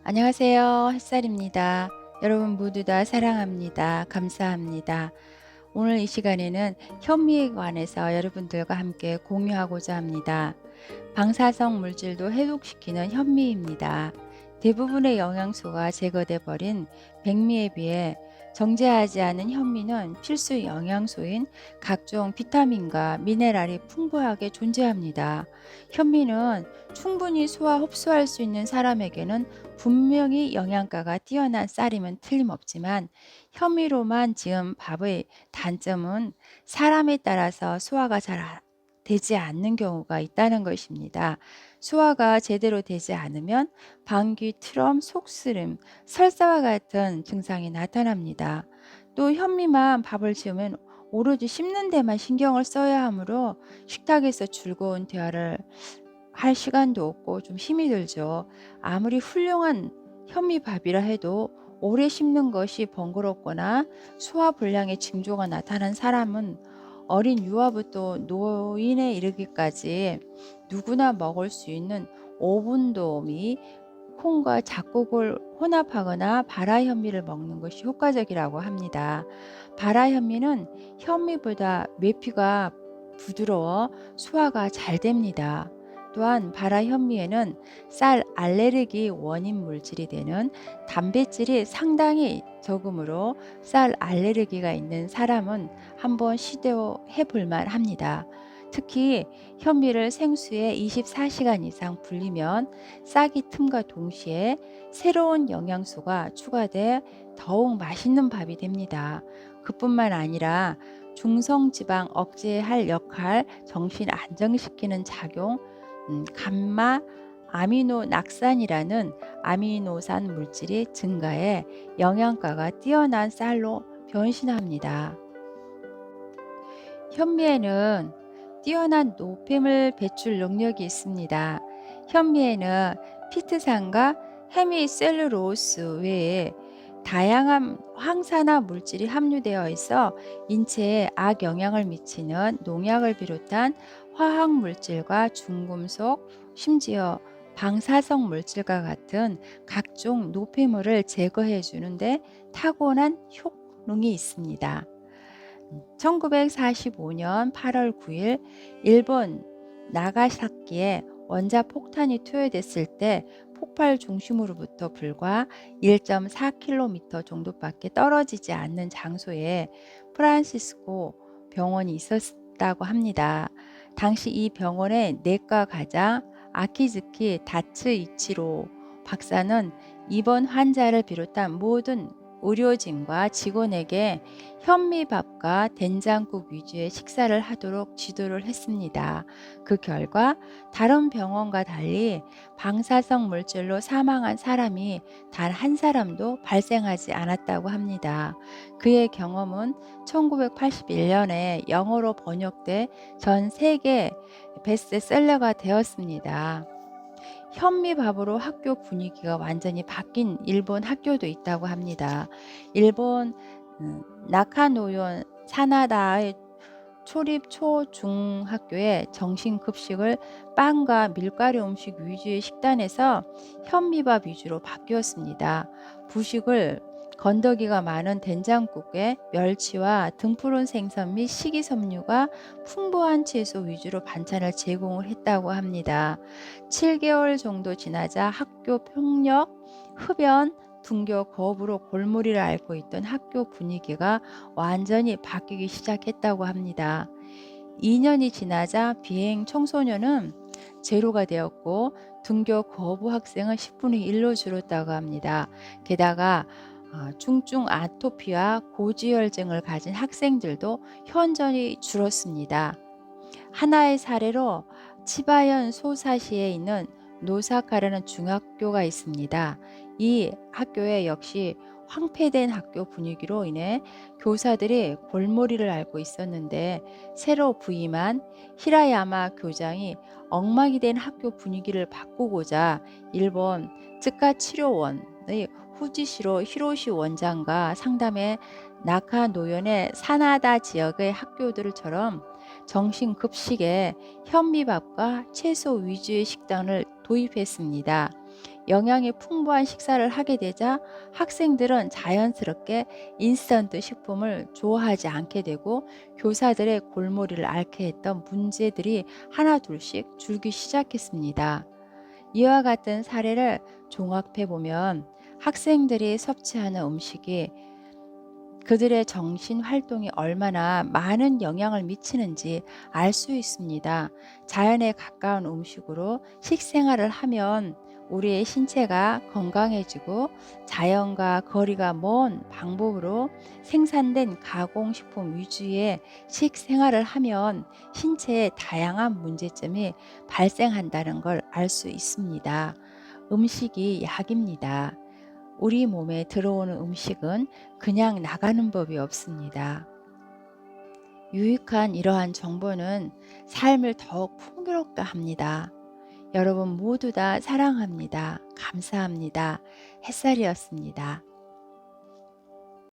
안녕하세요. 햇살입니다. 여러분 모두 다 사랑합니다. 감사합니다. 오늘 이 시간에는 현미에 관해서 여러분들과 함께 공유하고자 합니다. 방사성 물질도 해독시키는 현미입니다. 대부분의 영양소가 제거돼 버린 백미에 비해 정제하지 않은 현미는 필수 영양소인 각종 비타민과 미네랄이 풍부하게 존재합니다. 현미는 충분히 소화 흡수할 수 있는 사람에게는 분명히 영양가가 뛰어난 쌀임은 틀림없지만 현미로만 지은 밥의 단점은 사람에 따라서 소화가 잘 되지 않는 경우가 있다는 것입니다. 소화가 제대로 되지 않으면 방귀, 트럼, 속쓰림, 설사와 같은 증상이 나타납니다. 또 현미만 밥을 지으면 오로지 씹는 데만 신경을 써야 하므로 식탁에서 즐거운 대화를 할 시간도 없고 좀 힘이 들죠. 아무리 훌륭한 현미밥이라 해도 오래 씹는 것이 번거롭거나 소화 불량의 징조가 나타난 사람은 어린 유아부터 노인에 이르기까지 누구나 먹을 수 있는 오분도미, 콩과 잡곡을 혼합하거나 바라현미를 먹는 것이 효과적이라고 합니다. 바라현미는 현미보다 매피가 부드러워 소화가 잘 됩니다. 또한 바라현미에는 쌀 알레르기 원인 물질이 되는 단백질이 상당히 적으므로 쌀 알레르기가 있는 사람은 한번 시도해 볼만 합니다. 특히 현미를 생수에 24시간 이상 불리면 싹이 틈과 동시에 새로운 영양소가 추가돼 더욱 맛있는 밥이 됩니다. 그뿐만 아니라 중성지방 억제할 역할, 정신 안정시키는 작용, 감마 아미노낙산이라는 아미노산 물질이 증가해 영양가가 뛰어난 쌀로 변신합니다. 현미에는 뛰어난 노폐물 배출 능력이 있습니다. 현미에는 피트산과 헤미셀룰로스 외에 다양한 항산화 물질이 함유되어 있어 인체에 악영향을 미치는 농약을 비롯한 화학 물질과 중금속, 심지어 방사성 물질과 같은 각종 노폐물을 제거해 주는데 타고난 효능이 있습니다. 1945년 8월 9일 일본 나가사키에 원자폭탄이 투여됐을 때 폭발 중심으로부터 불과 1.4km 정도밖에 떨어지지 않는 장소에 프란시스코 병원이 있었다고 합니다. 당시 이 병원의 내과 과장 아키즈키 다츠 이치로 박사는 입원 환자를 비롯한 모든 의료진과 직원에게 현미밥과 된장국 위주의 식사를 하도록 지도를 했습니다. 그 결과 다른 병원과 달리 방사성 물질로 사망한 사람이 단 한 사람도 발생하지 않았다고 합니다. 그의 경험은 1981년에 영어로 번역돼 전 세계 베스트셀러가 되었습니다. 현미밥으로 학교 분위기가 완전히 바뀐 일본 학교도 있다고 합니다. 일본 나카노현 사나다의 초립 초중학교의 정신급식을 빵과 밀가루 음식 위주의 식단에서 현미밥 위주로 바뀌었습니다. 부식을 건더기가 많은 된장국에 멸치와 등푸른 생선 및 식이섬유가 풍부한 채소 위주로 반찬을 제공을 했다고 합니다. 7개월 정도 지나자 학교 폭력, 흡연, 등교 거부로 골머리를 앓고 있던 학교 분위기가 완전히 바뀌기 시작했다고 합니다. 2년이 지나자 비행 청소년은 제로가 되었고 등교 거부 학생은 10분의 1로 줄었다고 합니다. 게다가 중증 아토피와 고지혈증을 가진 학생들도 현저히 줄었습니다. 하나의 사례로 치바현 소사시에 있는 노사카라는 중학교가 있습니다. 이 학교에 역시 황폐된 학교 분위기로 인해 교사들이 골머리를 앓고 있었는데 새로 부임한 히라야마 교장이 엉망이 된 학교 분위기를 바꾸고자 일본 치과치료원의 후지시로 히로시 원장과 상담해 나카노현의 사나다 지역의 학교들처럼 정신급식에 현미밥과 채소 위주의 식단을 도입했습니다. 영양이 풍부한 식사를 하게 되자 학생들은 자연스럽게 인스턴트 식품을 좋아하지 않게 되고 교사들의 골머리를 앓게 했던 문제들이 하나둘씩 줄기 시작했습니다. 이와 같은 사례를 종합해 보면 학생들이 섭취하는 음식이 그들의 정신 활동에 얼마나 많은 영향을 미치는지 알 수 있습니다. 자연에 가까운 음식으로 식생활을 하면 우리의 신체가 건강해지고 자연과 거리가 먼 방법으로 생산된 가공식품 위주의 식생활을 하면 신체에 다양한 문제점이 발생한다는 걸 알 수 있습니다. 음식이 약입니다. 우리 몸에 들어오는 음식은 그냥 나가는 법이 없습니다. 유익한 이러한 정보는 삶을 더욱 풍요롭게 합니다. 여러분 모두 다 사랑합니다. 감사합니다. 햇살이었습니다.